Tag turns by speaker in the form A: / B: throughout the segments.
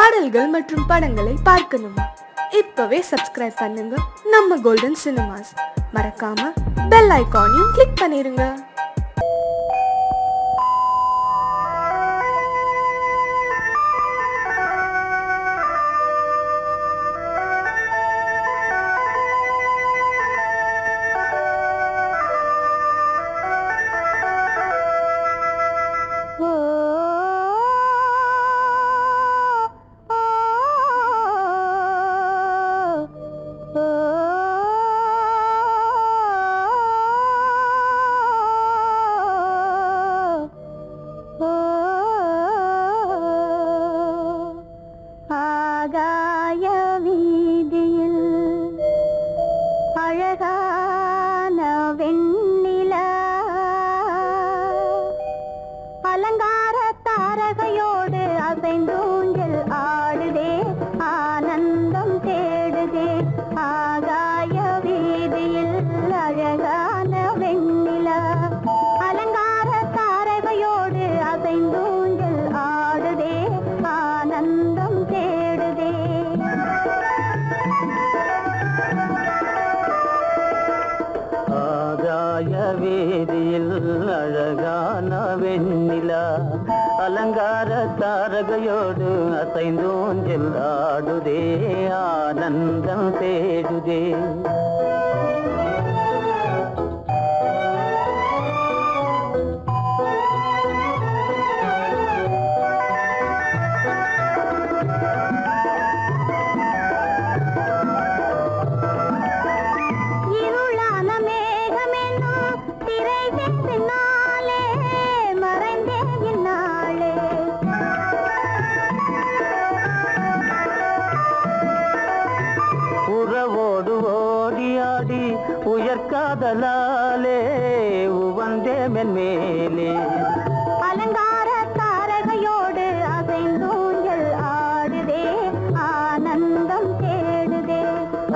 A: பாடல்கள் மற்றும் படங்களை பார்க்கணுமா? இப்பவே சப்ஸ்கிரைப் பண்ணுங்க நம்ம கோல்டன் சினிமாஸ். மறக்காம பெல் ஐகானையும் கிளிக் பண்ணிருங்க.
B: அலங்கார தாரகையோடு அசைந்தூஞ்சல் ஆடுதே, ஆனந்தம் தேடுதே. உயர்காதலாலே உவந்தே மென்மேலே
C: அலங்கார தாரகையோடு அசைந்தூஞ்சல் ஆடுதே, ஆனந்தம் தேடுதே.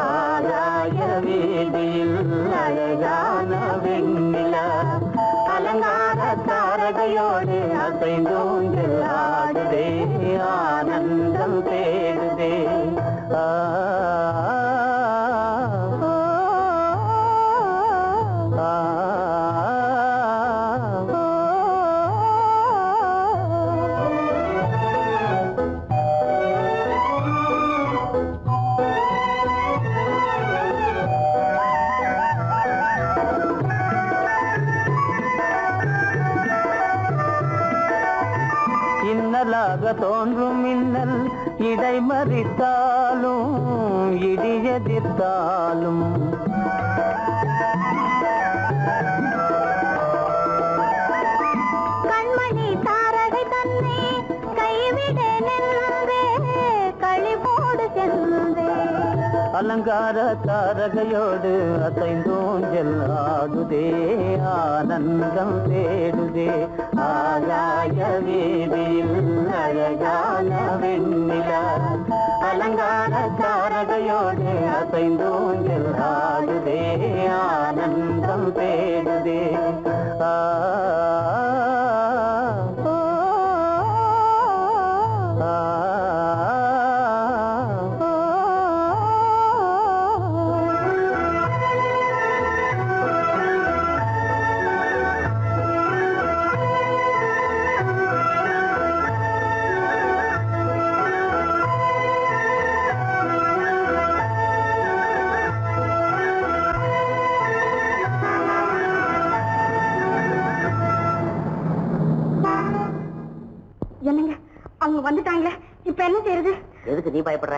B: ஆகாய வீதியில் அழகான வெண்ணிலா, அலங்கார தாரகையோடு அசைந்தூஞ்சல் ஆடுதே, ஆனந்தம் தேடுதே. இன்னலாக தோன்றும் மின்னல் இடைமறித்தாலும் இடியெதிர்த்தாலும்
C: கண்மணி தாரகை தன்னை கைவிட நின்றே, களிபோடு சென்றே.
B: அலங்கார தாரகையோடு அசைந்தூஞ்சல் ஆடுதே, ஆனந்தம் தேடுதே. ஆகாய வீதியில் அழகான வெண்ணிலா, அலங்கார தாரகையோடு அசைந்தூஞ்சல் ஆடுதே, ஆனந்தம் தேடுதே.
C: என்னங்க, அவங்க வந்துட்டாங்களே, இப்ப என்ன செய்யறது?
D: எதுக்கு நீ பயப்படுற?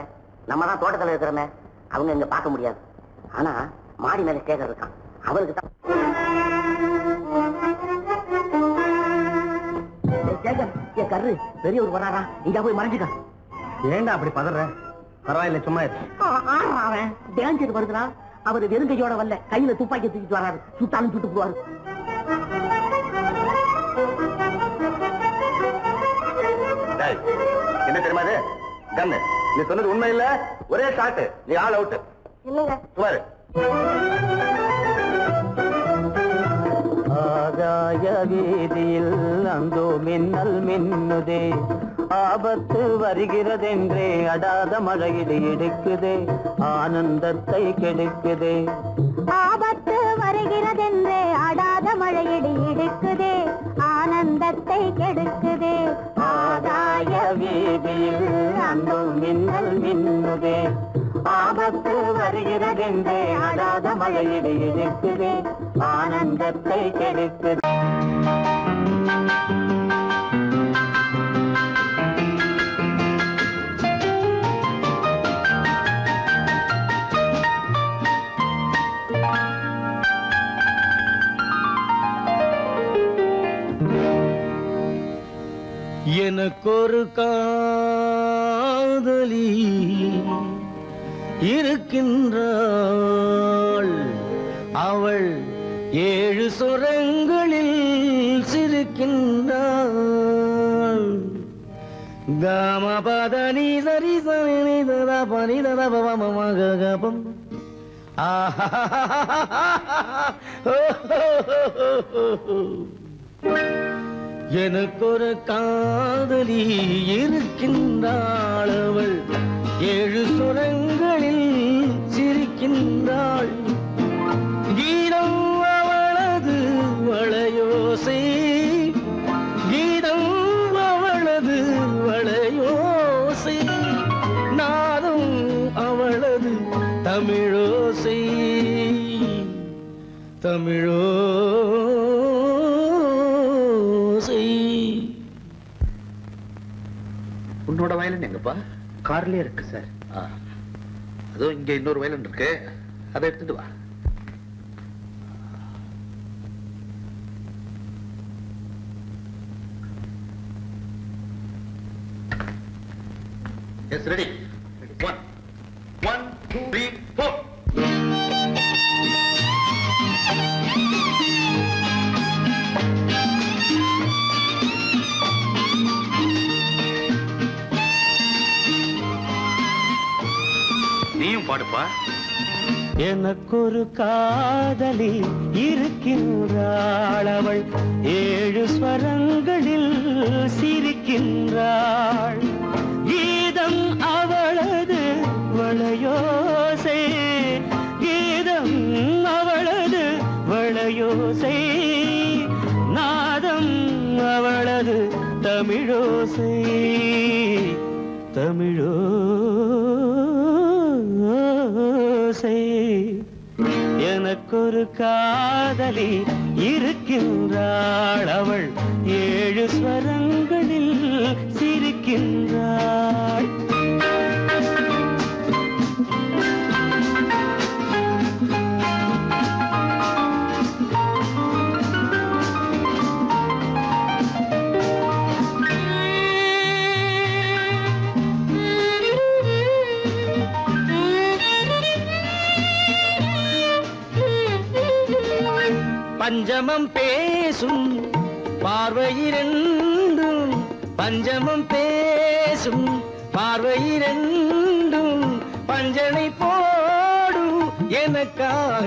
D: நம்ம தான் தோட்டத்தில் இருக்கிறோமே, அவங்க இங்க பார்க்க முடியாது. ஆனா மாடி மேல ஸ்டேஜர் இருக்கான், அவருக்கு தான். கரு பெரியவர் வராரா, இங்க போய் மறைஞ்சுக்க.
B: ஏண்டா அப்படி பதற? பரவாயில்ல, சும்மா
D: அவன் டேஞ்சர் வருதுனா, அவர் வெறுங்கையோட வரல, கையில துப்பாக்கி தூக்கிட்டு வராரு. சுட்டாலும் சுட்டு போவாரு.
B: என்ன தெரியுமா? கண்ணு, நீ சொன்னது உண்மை இல்ல, ஒரே ஷாட், நீ ஆல் அவுட்.
C: இல்லங்க
B: சுமாரு. ஆகாய வீதியில் அந்தோ மின்னல் மின்னுதே,
E: ஆபத்து வருகிறதென்றே அடாத மழையிடி எடுக்குதே ஆனந்தத்தை கெடுக்குதே.
C: ஆபத்து வருகிறதென்றே அடாத மழையிடி எடுக்குதே ஆனந்தத்தை கெடுக்குதே.
E: ஆதாய வீதியில் அங்கும் மின்னல் மின்னுதே. ஆபத்து வருகிறதென்றே அடாத மழையிடி எடுக்குதே ஆனந்தத்தை கெடுக்குதே.
F: எனக்கொரு காதலி இருக்கின்றாள், அவள் 7 சுரங்களில் சிரிக்கின்றாள். காமபதனி சரி சரி ததா பனி ததா பவமகபம். எனக்கொரு காதலி இருக்கின்றாள், அவள் 7 சுரங்களில் சிரிக்கின்றாள். கீதம் அவளது வளையோசை, கீதம் அவளது வளையோசை, நாதம் அவளது தமிழோசை, தமிழோசை.
B: உன்னோட வயலன் எங்கப்பா?
F: கார்லயே இருக்கு சார்.
B: அதோ இங்க இன்னொரு வயலன் இருக்கு, அதை எடுத்துட்டு வா. Yes, ready. 1 1 2 3 4. நீயும் பாடுப்பா.
E: எனக்கொரு காதலி இருக்கின்றாள், அவள் 7 ஸ்வரங்களில் சிரிக்கின்றாள். கீதம் அவளது வளையோசை, கீதம் அவளது வளையோசை, நாதம் அவளது தமிழோசை, தமிழோசை. எனக்கொரு காதலி இருக்கின்றாள், அவள் 7 ஸ்வரங்களில் சிரிக்கின்றாள். பஞ்சமம் பேசும் பார்வையிரண்டும், பஞ்சமம் பேசும் பார்வையிரண்டும் பஞ்சனை போடும் எனக்காக.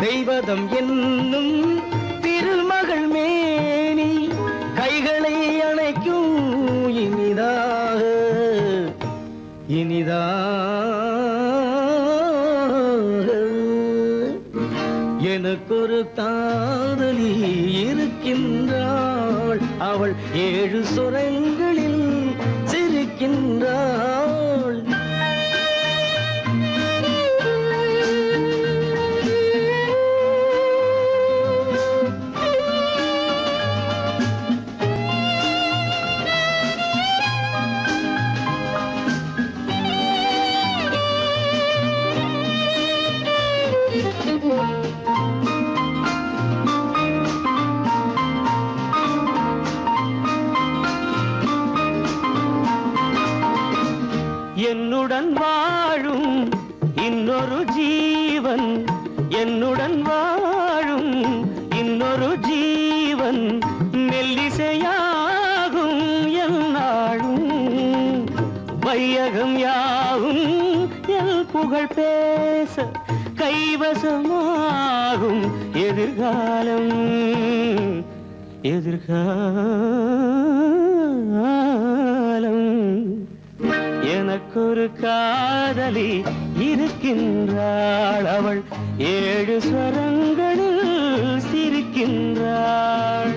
E: தெய்வதம் என்னும் திருமகள் மேனி கைகளை அணைக்கும் இனிதாக, இனிதாக. எனக்கொரு காதலி இருக்கின்றாள், அவள் 7 சுரங்களில் சிரிக்கின்றாள். என்னுடன் வாழும் இன்னொரு ஜீவன், என்னுடன் வாழும் இன்னொரு ஜீவன் மெல்லிசையாகும் என்னாலும். வையகம் யாவும் எல் புகழ் பேச கைவசமாகும் எதிர்காலம், எதிர்காலம். எனக்கொரு காதலி இருக்கின்றாள், அவள் 7 ஸ்வரங்களில் சிரிக்கின்றாள்.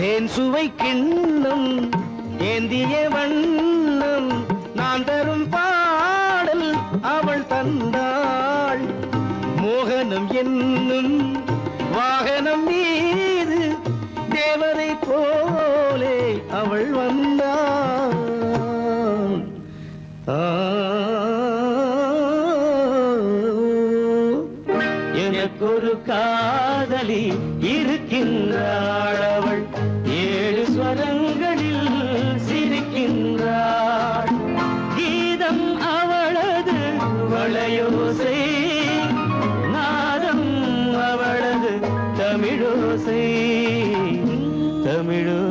E: தேன் சுவை கிண்ணம் ஏந்திய வண்ணம் நான் தரும் பாடல் அவள் தந்தாள். மோகனம் என்னும் வாகனம் மீது தேவதை போலே அவள் வந்தாள். எனக்கொரு காதலி இருக்கின்றாள், அவள் 7 ஸ்வரங்களில் சிரிக்கின்றாள். கீதம் அவளது வளையோசை, நாதம் அவளது தமிழோசை, தமிழோசை.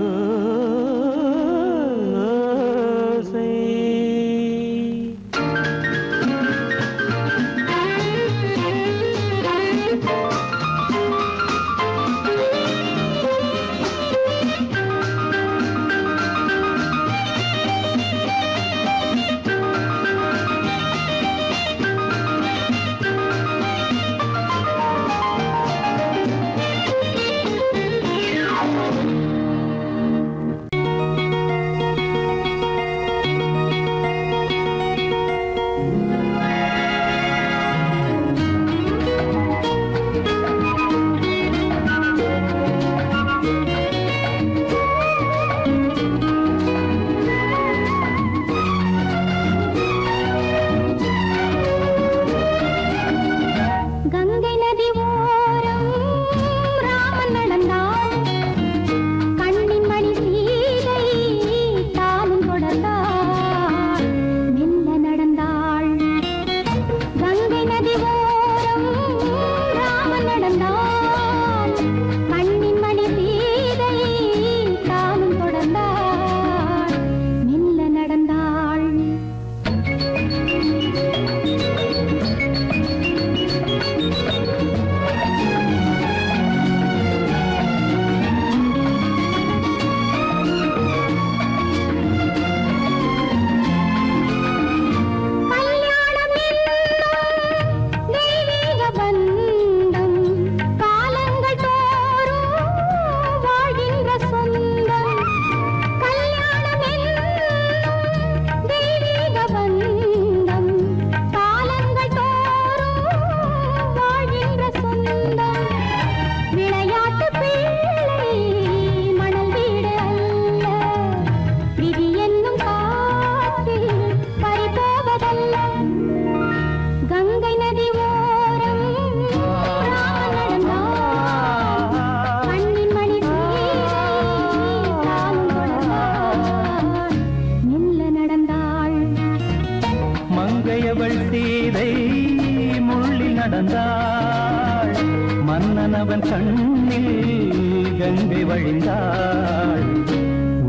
G: மன்னனவன் கண்ணில் கங்கை வழிந்தாள்,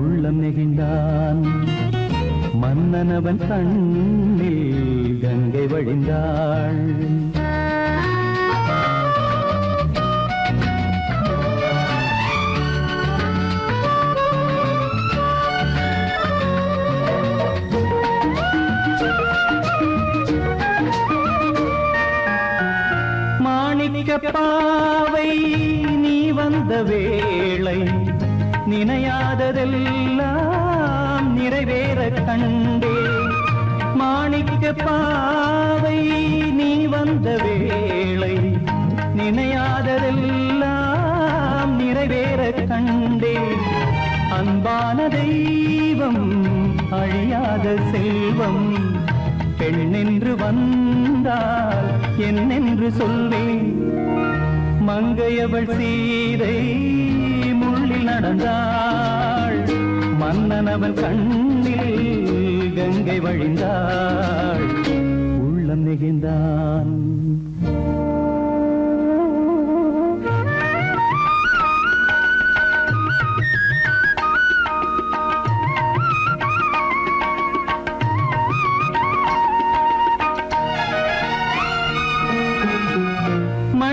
G: உள்ளம் நெகிழ்ந்தான். மன்னனவன் கண்ணில் கங்கை வழிந்தாள். பாவை நீ வந்த வேளை நினையாததெல்லாம் நிறைவேற கண்டே. மாணிக்க பாவை நீ வந்த வேளை நினையாததெல்லாம் நிறைவேற கண்டே. அன்பான தெய்வம் அழியாத செல்வம் பெண்ணென்று வந்தால் என்னென்று சொல்வேன். மங்கையவள் சீதை முள்ளில் நடந்தாள், மன்னனவன் கண்ணில் கங்கை வழிந்தாள், உள்ளம் நெகிழ்ந்தான்.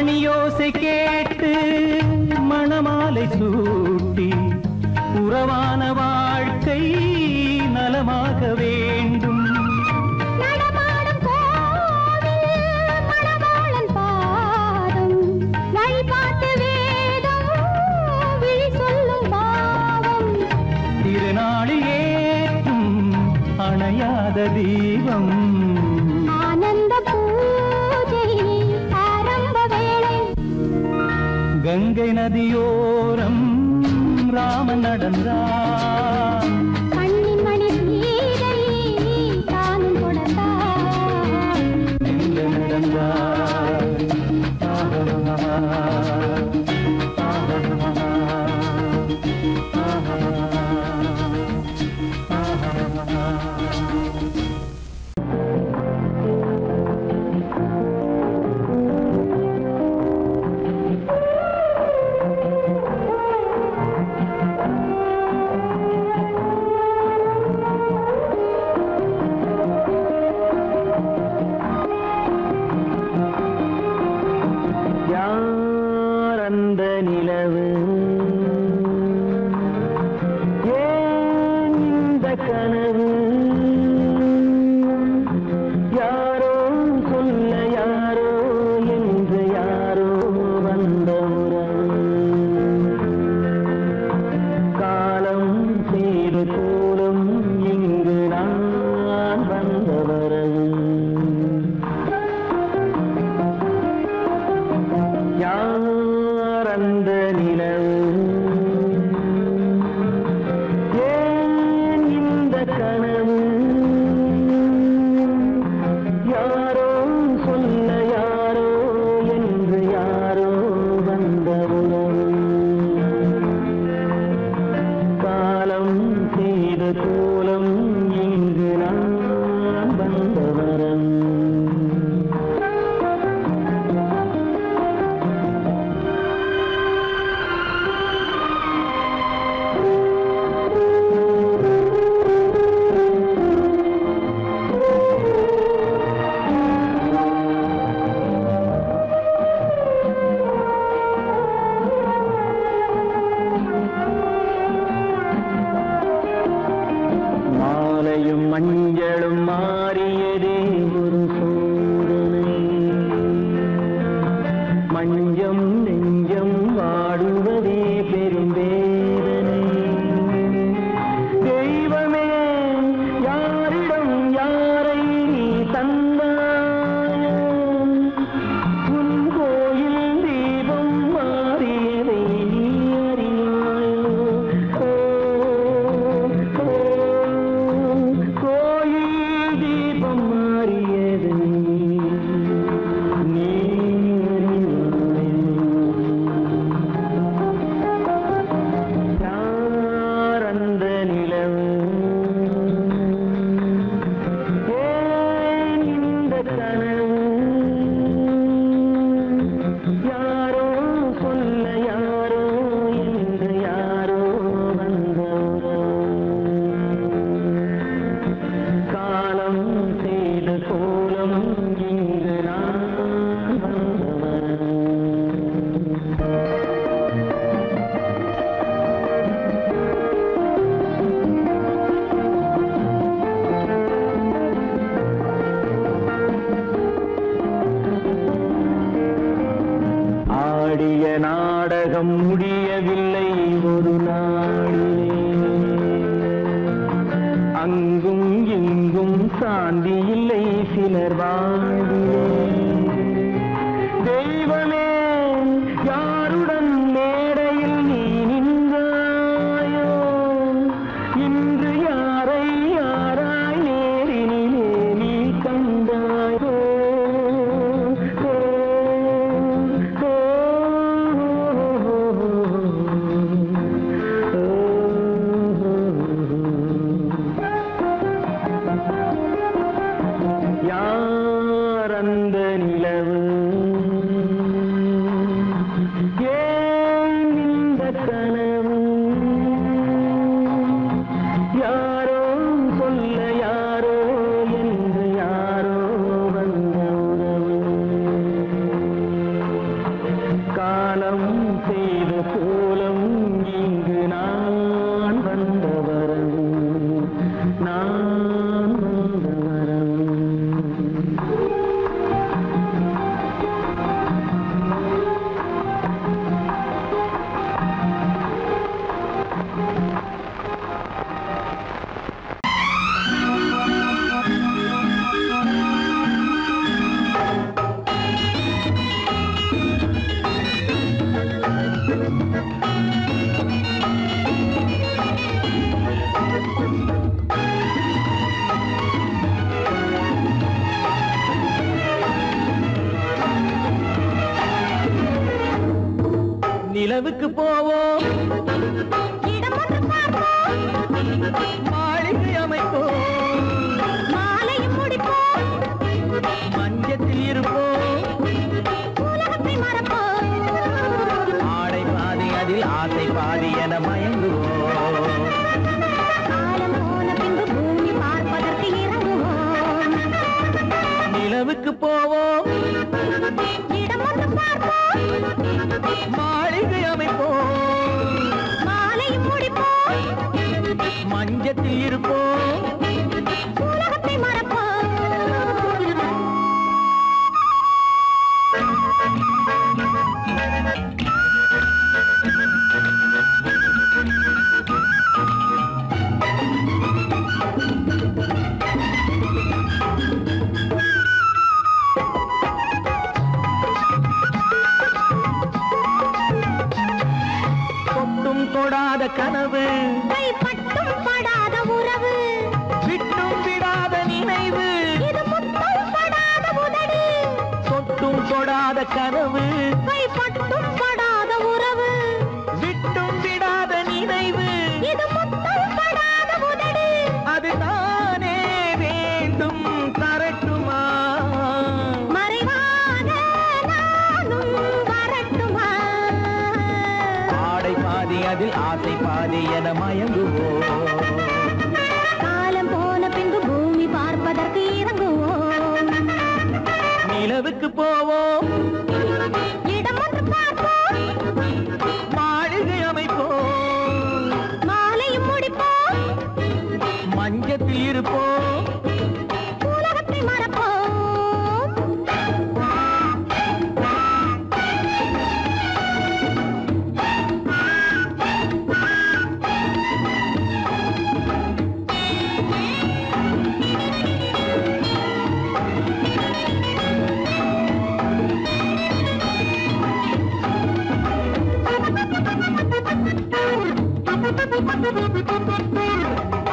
G: மணியோசை கேட்டு மணமாலை சூட்டி உறவான வாழ்க்கை நலமாக வேண்டும்.
C: நடமாடும் கோவில் மணவாளன் பாதம் வழிபாட்டு வேதம் விழி சொல்லும் பாவம்.
G: திருநாளில் ஏற்றும் அணையாத தீபம்.
C: ஆனந்த பூஜை ஆரம்ப வேளை.
G: கங்கை நதியோரம் ராமன் நடந்தார்.
C: கண்ணின் மணி சீதை தானும் தொடர்ந்தார்.
G: எங்க நடந்தார். யார் அந்த நிலவு, ஏன் இந்த கனவு, யாரோ சொல்ல யாரோ என்று யாரோ வந்த உறவு. காலம் செய்து கூடும் இங்கு நான் வந்த வரவு. யார் அந்த நிலவு, ஏன் இந்த கனவு, யாரோ சொல்ல யாரோ என்று யாரோ வந்த உறவு. காலம் செய்த கோலம் இங்கு நான் வந்த வரவு. மாலையும் மஞ்சளும் மாறியதே ஒரு சோதனை. மஞ்சம் நெஞ்சம் வாடுவதே பெரும் வேதனை. தெய்வமே யாரிடம் யாரை நீ தந்தாயோ, உன் கோயில் தீபம் மாறியதை நீ அறியாயோ. கோயில் தீபம் மாறியது நீ யார் அந்த நிலவு, ஏன் இந்த கனவு, யாரோ சொல்ல யாரோ என்று யாரோ வந்த உறவு. காலம் செய்த கோலம் இங்கு நான் வந்தவர். ஆடிய நாடகம் முடியவில்லை ஒரு நாளிலே. அங்கும் இங்கும் சாந்தி இல்லை சிலர் வாழ்விலே. தெய்வமே யாருடன் மேடையில் நீ நின்றாயோ, இன்று யாரை யாராய் நேரினிலே நீ கண்டாயோ. யார் அந்த நிலவு, காலம் செய்த கோலம் இங்கு நான் வந்தவரம் நான் வந்தவரம் நிலவுக்கு போவோம் மாளிகை அமைப்போம்
C: மாலையும் முடிப்போம்
G: மஞ்சத்தில் இருப்போம்
C: உலகத்தை மறப்போம்
G: ஆடை பாதி அதில் ஆசை பாதி என மயங்குவோம்
C: காலம் போன பின்பு பூமி பார்ப்பதற்கு இறங்குவோம்
G: நிலவுக்கு போவோம்
C: இடம் ஒன்று பார்ப்போம்
G: மாளிகை அமைப்போம்
C: மாலையும் முடிப்போம்
G: மஞ்சத்தில் இருப்போம்
C: உலகத்தை மறப்போம்
G: தொட்டும் தொடாத கனவு
C: கைப்பட்டும் படாத உறவு
G: விட்டும் விடாத நினைவு
C: இது முத்தம் படாத உதடு
G: தொட்டும் தொடாத கனவு
C: கைப்பட்டும் படாத உறவு
G: விட்டும் விடாத நினைவு
C: இது முத்தம் படாத உதடு
G: அது தானே வேண்டும் தரட்டுமா
C: மறைவான நானும் வரட்டுமா
G: ஆடை பாதி அதில் ஆசை பாதி என மயங்குவோம்
C: காலம் போன பின்பு பூமி பார்ப்பதற்கு இறங்குவோம்
G: நிலவுக்கு போவோம்
C: இடம் ஒன்று பார்ப்போம்
G: மாளிகை அமைப்போம்
C: மாலையும் முடிப்போம்
G: மஞ்சத்தில் இருப்போம்
C: உலகத்தை மறப்போம்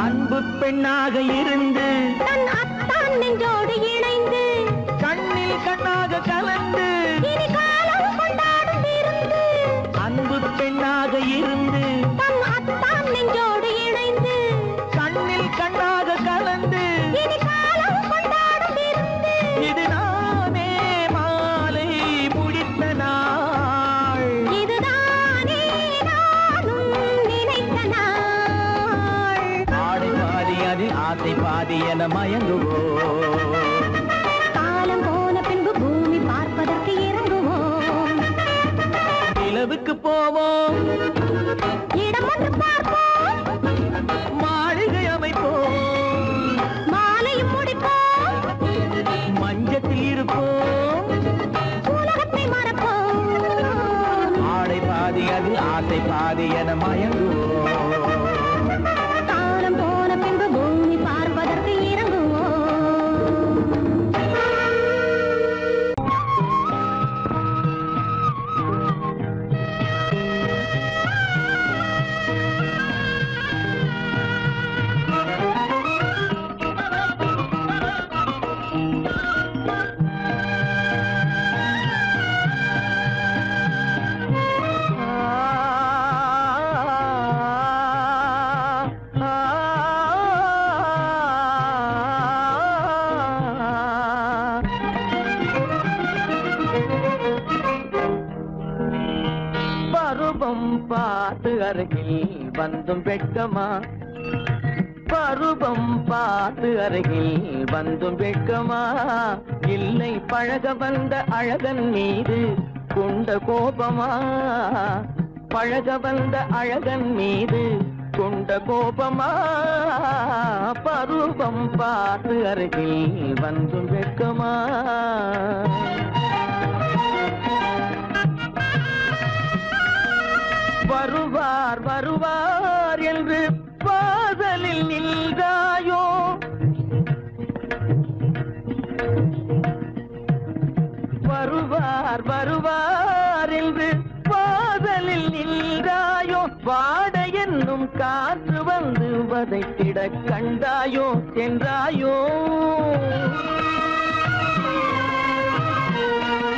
G: அன்பு பெண்ணாக இருந்து
C: தன் அத்தான் நெஞ்சோடு இணைந்து
G: கண்ணில் கண்ணாக கலந்து
C: இனி காலம் கொண்டாடும் விருந்து
G: அன்பு பெண்ணாக இருந்து
C: தன் அத்தான் நெஞ்சோடு இணைந்து
G: கண்ணில் கண்ணாக கலந்து
C: இனி காலம் கொண்டாடும் விருந்து
G: இது நானே மாலை முடித்த நாள்
C: இதுதானே நானும் நினைத்த நாள்
G: ஆடை பாதி அதில் ஆசை பாதி என மயங்குவோம்
C: காலம் போன பின்பு பூமி பார்ப்பதற்கு இறங்குவோம்
G: நிலவுக்கு போவோம்
C: இடம் ஒன்று பார்ப்போம்
G: மாளிகை அமைப்போம்
C: மாலையும் முடிப்போம்
G: மஞ்சத்தில் இருப்போம்
C: உலகத்தை மறப்போம்
G: ஆடை பாதி அதில் ஆசை பாதி என மயங்குவோம்
C: காலம் போன பின்பு பூமி பார்ப்பதற்கு இறங்குவோம்
G: பருவம் பார்த்து அருகில் வந்தும் வெட்கமா பருவம் பார்த்து அருகில் வந்தும் வெட்கமா இல்லை பழக வந்த அழகன் மீது
E: கொண்ட கோபமா பழக வந்த அழகன் மீது கொண்ட கோபமா பருவம் பார்த்து அருகில் வந்தும் வெட்கமா வருவார் வருவார் என்று வாசலில் நின்றாயோ வருவார் வருவார் என்று வாசலில் நின்றாயோ வாட என்னும் காற்று வந்து வதைத்திட கண்டாயோ சென்றாயோ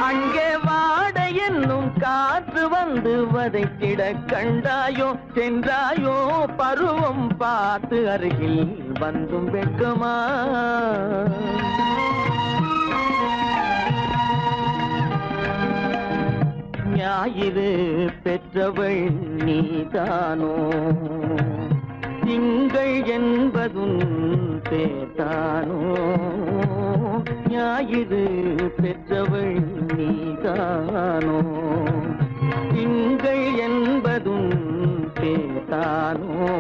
E: அங்கே வாட என்னும் காற்று வந்து வதைத்திட கண்டாயோ சென்றாயோ பருவம் பார்த்து அருகில் வந்தும் வெட்கமா ஞாயிறு பெற்றவள் நீதானோ திங்கள் என்பதும் பேத்தானோ ஞாயிறு பெற்றவள் நீதானோ திங்கள் என்பதும் பேத்தானோ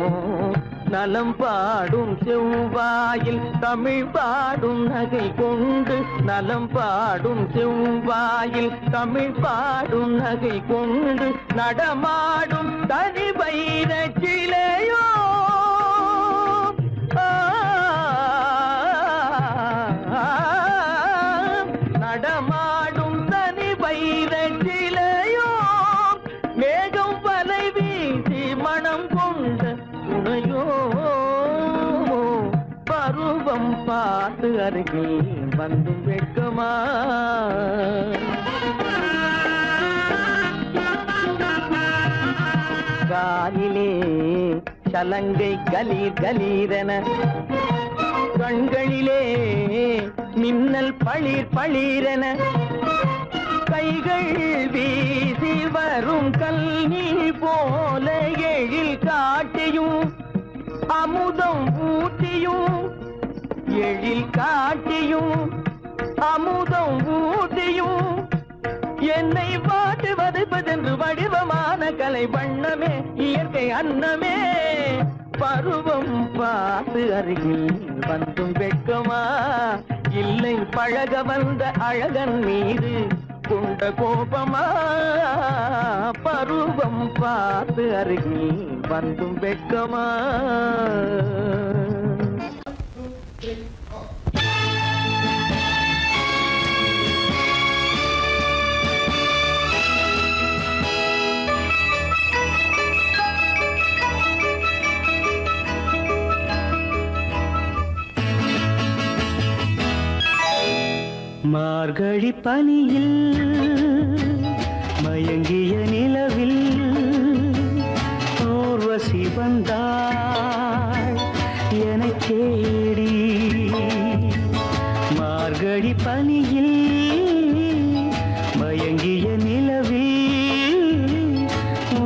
E: நலம் பாடும் செவ்வாயில் தமிழ் பாடும் நகை கொண்டு நலம் பாடும் செவ்வாயில் தமிழ் பாடும் நகை கொண்டு நடமாடும் தனி வைர சிலையோ நடமாடும் தனி வைர சிலையோ மேகம் வலை வீசி மனம் கொண்ட துணையோ பருவம் பார்த்து அருகில் வந்து வெட்கமா காலிலே சலங்கை கலீர் கலீரென கண்களிலே மின்னல் பளிர் பளிரென கைகள் வீசி வரும் கல்நீர் போல எழில் காட்டியும் அமுதம் ஊட்டியும் எழில் காட்டியும் அமுதம் ஊட்டியும் என்னை பாட்டு வதைப்பதென்று வடிவமான கலை வண்ணமே இயற்கை அன்னமே பருவம் பார்த்து அருகில் வந்தும் வெட்கமா இல்லை பழக வந்த அழகன் மீது கொண்ட கோபமா பருவம் பார்த்து அருகில் வந்தும் வெட்கமா மார்கழி பனியில் மயங்கிய நிலவில் ஊர்வசி வந்தாள் என்னைத் தேடி மார்கழி பனியில் மயங்கிய நிலவில்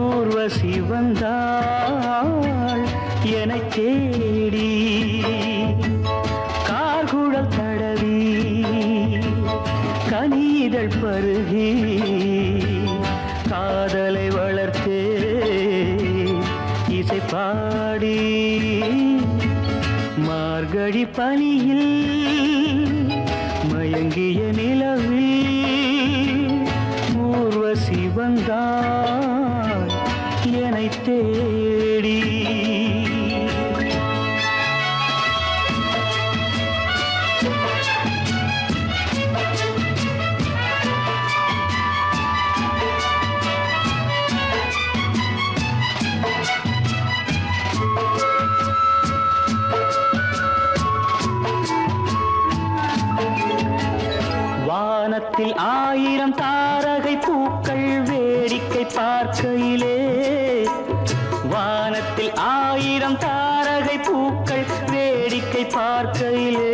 E: ஊர்வசி வந்தாள் என்னைத் தேடி கார்குழல் தடவி கனிதழ் பருகி காதலை வளர்த்தே இசை பாடி மார்கழி பனியில் மயங்கிய நிலவில் ஊர்வசி வந்தாள் என்னைத் தேடி வானத்தில் 1000 தாரகை பூக்கள் வேடிக்கை பார்க்கையிலே வானத்தில் 1000 தாரகை பூக்கள் வேடிக்கை பார்க்கையிலே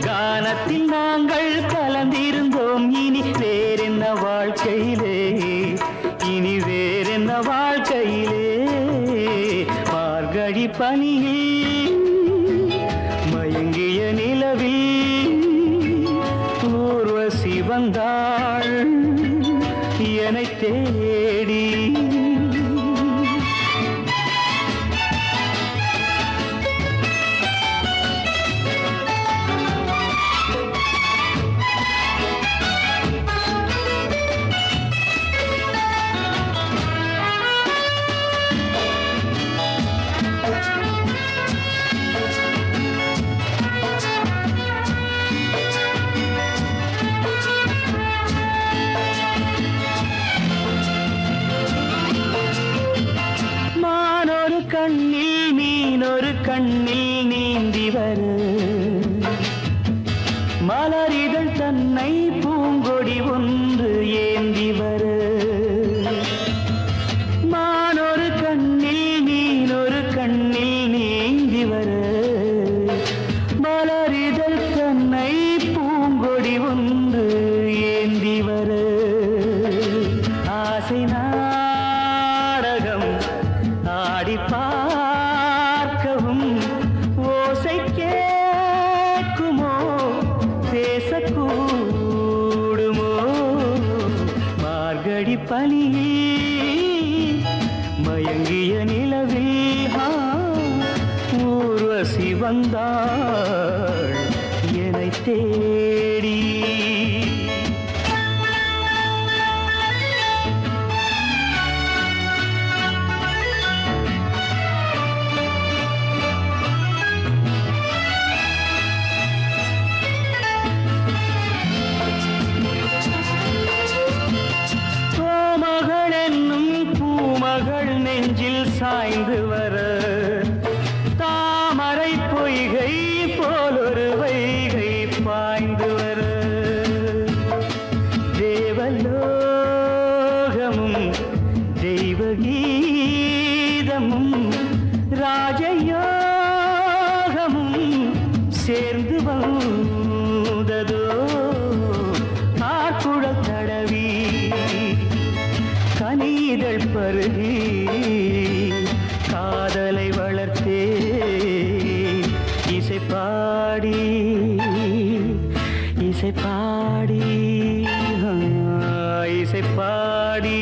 E: கானத்தில் நாங்கள் கலந்திருந்தோம் இனி வேறென்ன வாழ்க்கையிலே இனி வேறென்ன வாழ்க்கையிலே மார்கழி பனியில் மயங்கிய நிலவில் ஊர்வசி வந்தாள்
G: என்னை தேடி கண்ணில் நீந்தி வரு மலரிதழ் தன்னை பூங்கொடி ஒன்று ஏந்தி வரு மானொரு கண்ணில் நீனொரு கண்ணில் நீந்தி வரு மலரிதழ் தன்னை பூங்கொடி ஒன்று ஏந்தி வரு ஆசை நாடகம் ஆடிப்பா ஓசை கேட்குமோ பேசக்கூடுமோ மார்கழி பனியில் மயங்கிய நிலவில் ஊர்வசி வந்தாள் என்னை தேடி நெஞ்சில் சாய்ந்து வர தாமரை பொய்கை போலொரு வைகை பாய்ந்து வர தேவலோகமும் தெய்வகீதமும் ராஜயோகமும் சேர்ந்து வந்ததோ ஆக்குழல் தடவி கனிதழ் பருகி காதலை வளர்த்தே இசை பாடி இசை பாடி இசை பாடி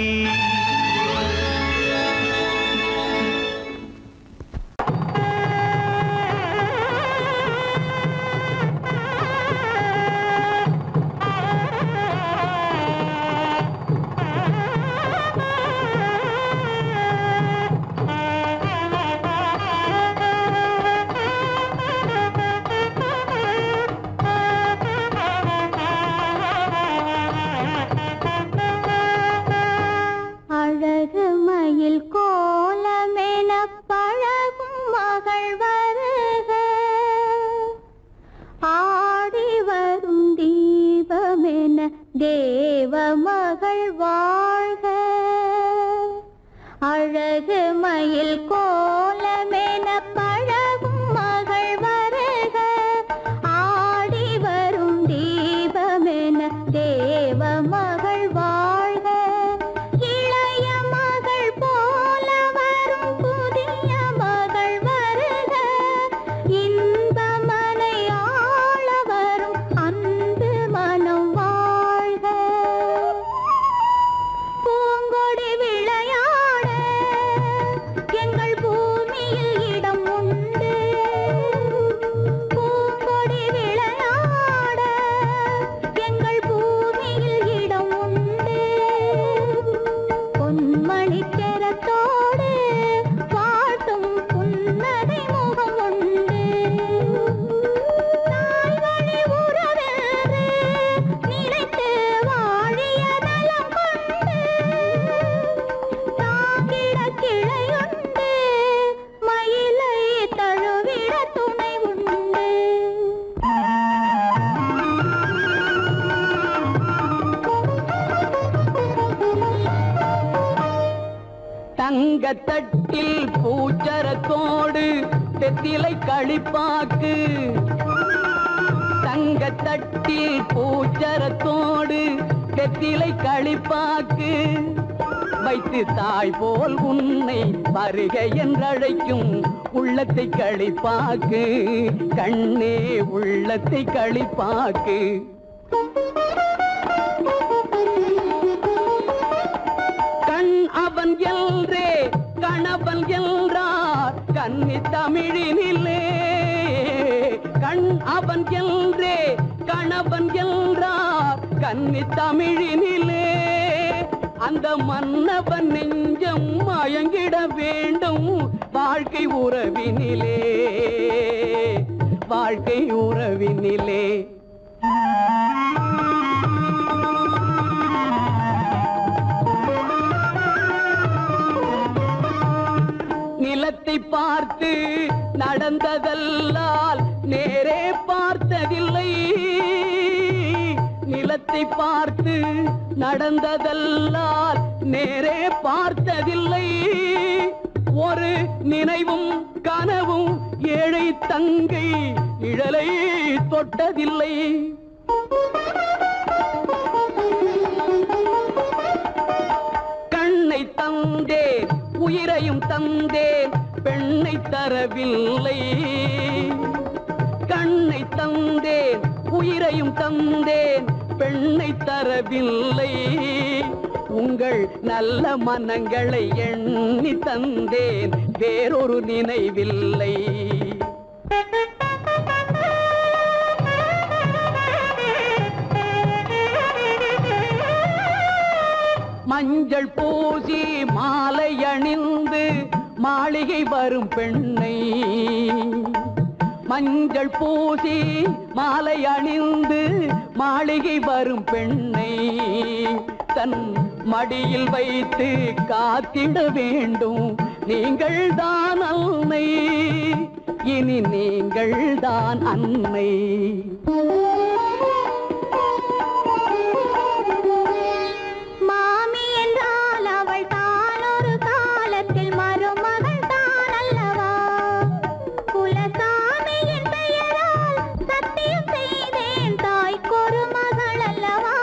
C: தேவ மகள் வாழ்க அழகு மயில் கோலமென பழகும் மகள் வருக ஆடி வரும் தீபமென தேவ மகள் வாழ்க இளைய மகள் போல வரும் புதிய மகள் வருக இன்பமனை ஆள வரும் அன்பு மனம் பூங்கொடி விளையாட எங்கள் பூமியில் இடம் உண்டு பூங்கொடி விளையாட எங்கள் பூமியில் இடம் உண்டு பொன்மணி தெரத்தோடு வாழ்த்தும் புன்னகை முகம் உண்டு தாய்வழி உறவென்று நினைத்து வாழிய நலம் கொண்டு தாங்கிட கிளையுண்டு மயிலை தழுவிட துணை உண்டு
G: தங்கத்தட்டில் பூச்சரத்தோடு தெத்திலை களிப்பாக்கு தங்கத்தட்டில் பூச்சரத்தோடு தெத்திலை களிப்பாக்கு வைத்து தாய் போல் உன்னை வருக என்றழைக்கும் உள்ளத்தை களிப்பாக்கு கண்ணே உள்ளத்தை களிப்பாக்கு கணவன் என்றார் கன்னி தமிழினிலே கண் அவன் என்றே கணவன் என்றார் கன்னி தமிழினிலே அந்த மன்னவன் நெஞ்சம் மயங்கிட வேண்டும் வாழ்க்கை உறவினிலே வாழ்க்கை உறவினிலே நிலத்தை பார்த்து நடந்ததல்லால் நேரே பார்த்ததில்லை நிலத்தை பார்த்து நடந்ததல்லால் நேரே பார்த்ததில்லை ஒரு நினைவும் கனவும் ஏழை தங்கை இழலை தொட்டதில்லை கண்ணை தந்தேன் உயிரையும் தந்தேன் பெண்ணை தரவில்லை கண்ணை தந்தேன் உயிரையும் தந்தேன் பெண்ணை தரவில்லை உங்கள் நல்ல மனங்களை எண்ணி தந்தேன் வேறொரு நினைவில்லை மஞ்சள் பூசி மாலை அணிந்து மாளிகை வரும் பெண்ணை மஞ்சள் பூசி மாலை அணிந்து மாளிகை வரும் பெண்ணை தன் மடியில் வைத்து காத்திட வேண்டும் நீங்கள் தான் அன்னை இனி நீங்கள் தான் அன்னை
C: மாமி என்றால் அவள் தான் ஒரு காலத்தில் மருமகள் தான் அல்லவா குலசாமியின் பெயரால் சத்தியம் செய்தேன் தாய்க்கொரு மகள் அல்லவா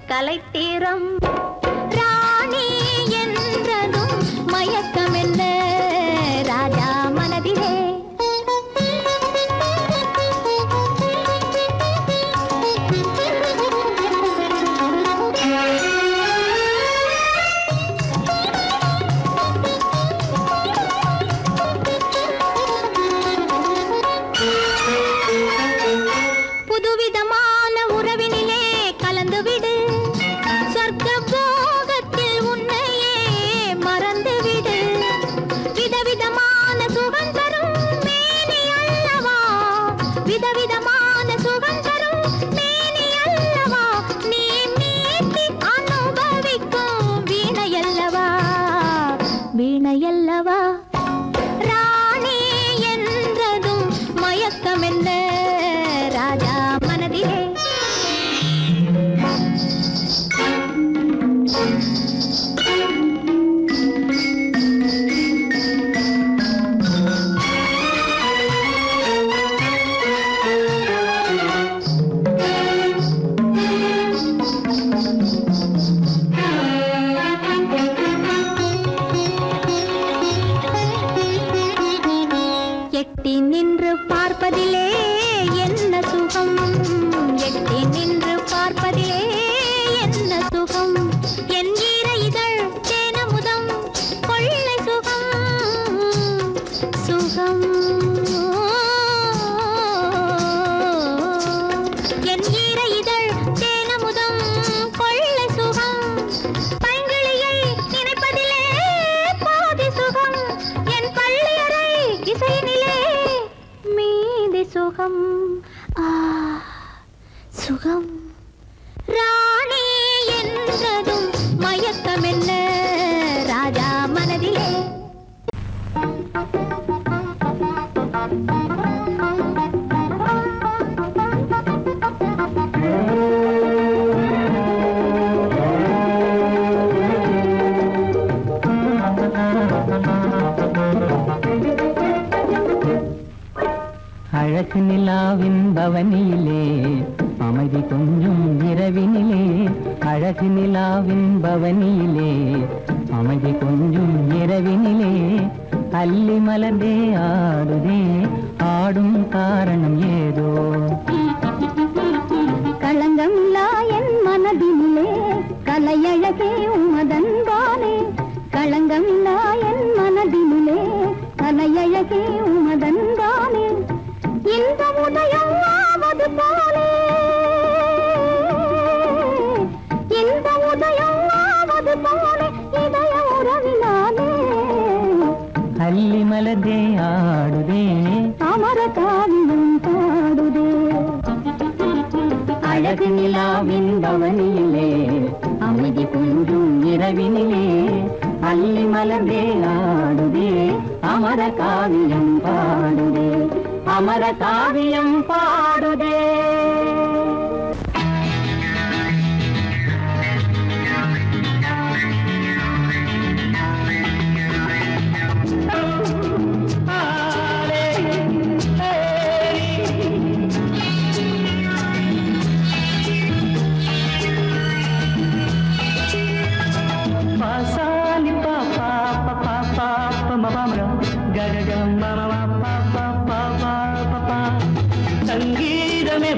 C: கலைத்தீரம் ராணி என்றதும் மயக்கம் என்ன ராஜா மனதிலே புதுவிதமான உறவினிலே கலந்துவிடு சொர்க்க போகத்தில் உன்னையே மறந்துவிடு விதவிதமான சுகம் தரும் மேனி அல்லவா விதவிதமான சுகம் தரும் மேனி அல்லவா நீ மீட்டி அனுபவிக்கும் வீணையல்லவா வீணையல்லவா ராணி என்றதும் மயக்கம் என்ன ராஜா மனதிலே எட்டி நின்று பார்ப்பதிலே என்ன சுகம் எட்டி நின்று பார்ப்பதிலே என்ன சுகம் என் ஈர இதழ் தேனமுதம் கொள்ளை சுகம் சுகம் என் ஈர இதழ் தேனமுதம் கொள்ளை சுகம் பைங்கிளியை நினைப்பதிலே பாதி சுகம் என் பள்ளியறை இசையினிலே மீதி சுகம் சுகம் ராணி என்றதும் மயக்கம் என்ன ராஜா மனதிலே
E: அழகு நிலாவின் பவனியிலே அமைதி கொஞ்சம் இரவினிலே அழகு நிலாவின் பவனியிலே அமைதி கொஞ்சம் இரவினிலே அல்லி மலர்ந்தே ஆடுதே ஆடும் காரணம் ஏதோ
C: களங்கமில்லா என் மனதினிலே கலையழகே உமதன்பானே களங்கமில்லா என் மனதினிலே கலையழகே உமதன்பானே இந்த உதயம் ஆவது போலே இந்த உதயம் ஆவது போலே இதய உறவினாலே
E: அல்லி மலர்ந்தே ஆடுதே
C: அமர காவியம் பாடுதே
E: அழகு நிலாவின் பவனியிலே அமைதி கொஞ்சம் இரவினிலே அல்லி மலர்ந்தே ஆடுதே அமர காவியம் பாடுதே அமர காவியம் பாடுதே
G: संगीत में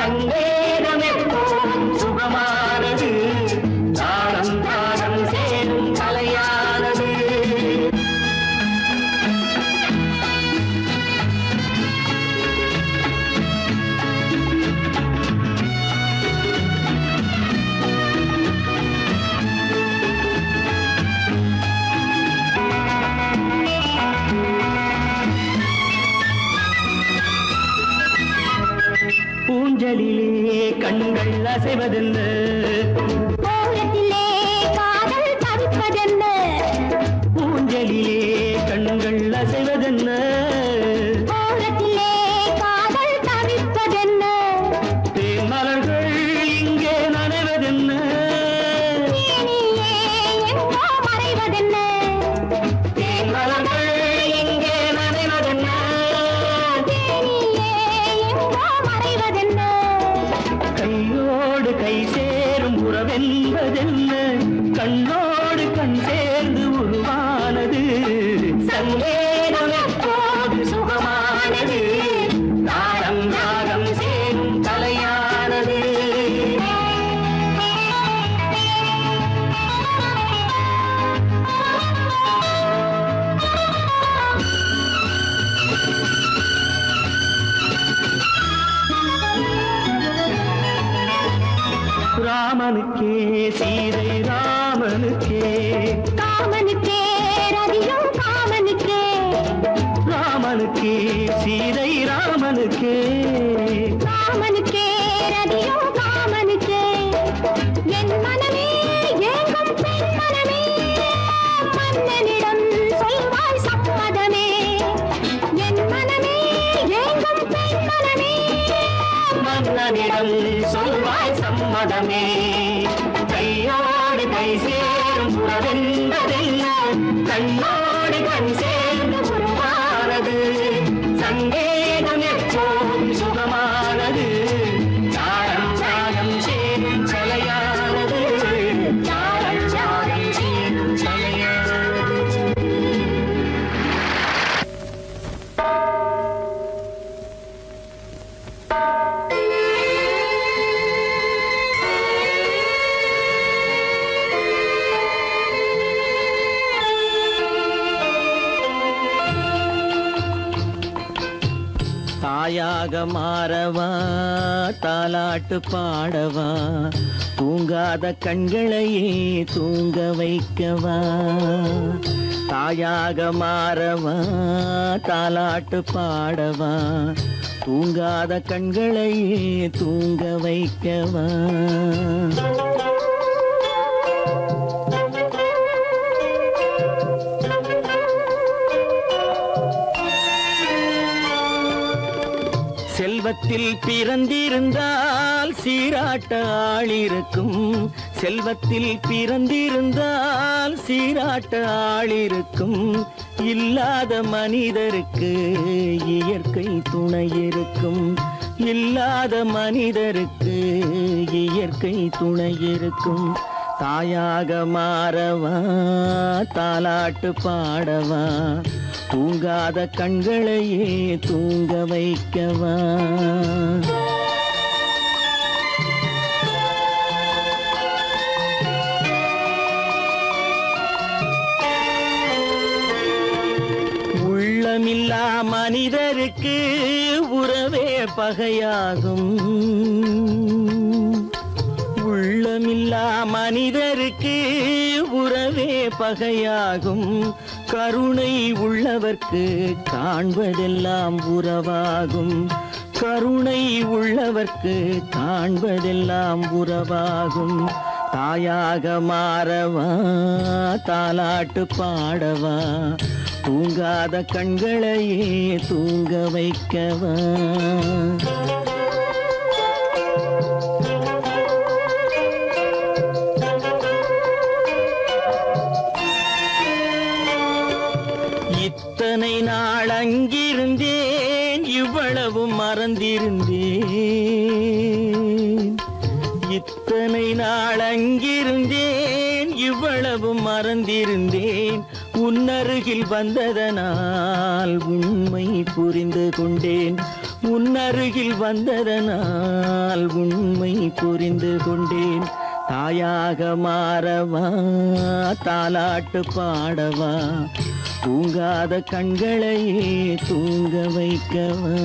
G: சங்கேதம் எப்போதும் சுகமானது தாளம் தாளம் சேரும் கலையானது பூஞ்சலிலே கண்கள் அசைவதென்ன
C: ஓரத்திலே காதல் தவிப்பதென்ன
G: பூஞ்சலிலே கண்கள் அசைவதென்ன
C: ஓரத்திலே காதல் தவிப்பதென்ன
G: தேன்மலர்கள் இங்கே நனைவதென்ன
C: தேனியே எங்கோ மறைவதென்ன
G: தேன்மலர்கள் இங்கே நனைவதென்ன
C: தேனியே எங்கோ மறைவதென்ன
G: கையோடு கை சேரும் உறவென்பதென்ன கண்ணோடு கண் சேர்ந்து உருவானது சங்கேதம் எப்போது சுகமானது தாளம் ராகம் சேரும் கலையானது ராமனுக்கே சீதை ராமனுக்கே
C: காமனுக்கே ரதியும் காமனுக்கே
G: ராமனுக்கே சீதை ராமனுக்கே
C: காமனுக்கே ரதியும் காமனுக்கே என் மனமே ஏங்கும் பெண் மனமே மன்னனிடம் சொல்வாய் சம்மதமே என் மனமே ஏங்கும் பெண் மனமே
G: மன்னனிடம் சொல்வாய் சம்மதமே கையோடு கை சேரும் உறவென்பதென்ன கண்ணோடு கண் சேர்ந்து உருவானது சங்கேதம் எப்போதும் சுகமானது தாளம் ராகம் சேரும் கலையானது தாளம் ராகம் சேரும் கலையானது தாயாக மாறவா தாலாட்டு பாடவா தூங்காத கண்களையே தூங்க வைக்கவா தாயாக மாறவா தாலாட்டு பாடவா தூங்காத கண்களையே தூங்க வைக்கவா செல்வத்தில் பிறந்திருந்தால் சீராட்ட ஆளிருக்கும் செல்வத்தில் பிறந்திருந்தால் சீராட்ட ஆளிருக்கும் இல்லாத மனிதருக்கு இயற்கை துணை இருக்கும் இல்லாத மனிதருக்கு இயற்கை துணை இருக்கும் தாயாக மாறவா தாலாட்டு பாடவா தூங்காத கண்களையே தூங்க வைக்கவா உள்ளமில்லா மனிதருக்கு உறவே பகையாகும் உள்ளமில்லா மனிதருக்கு உறவே பகையாகும் கருணை உள்ளவர்க்கு காண்பதெல்லாம் உறவாகும் கருணை உள்ளவர்க்கு காண்பதெல்லாம் உறவாகும் தாயாக மாறவா தாலாட்டு பாடவா தூங்காத கண்களையே தூங்க வைக்கவா இத்தனை நாள் அங்கிருந்தேன் இவ்வளவு மறந்திருந்தேன் இத்தனை நாள் அங்கிருந்தேன் இவ்வளவு மறந்திருந்தேன் உன்னருகில் வந்ததனால் உண்மை புரிந்து கொண்டேன்
E: உன்னருகில் வந்ததனால் உண்மை புரிந்து கொண்டேன். தாயாக மாறவா தாலாட்டு பாடவா தூங்காத கண்களையே தூங்க வைக்கவா.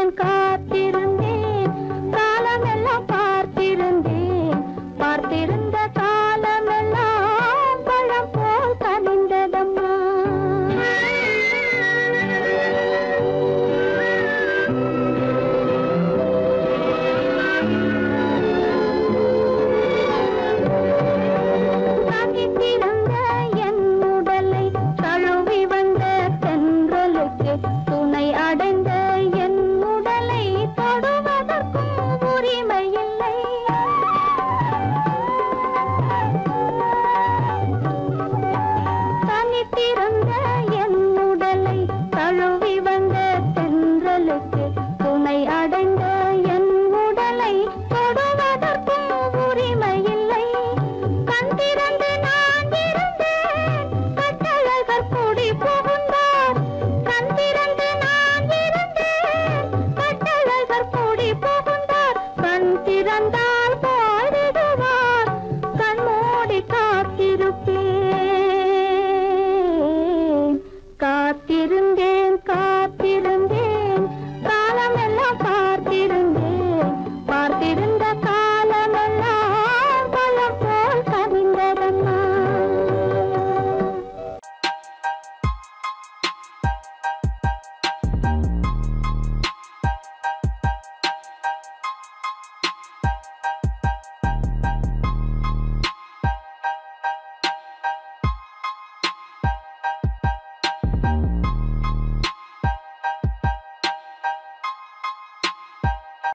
C: என்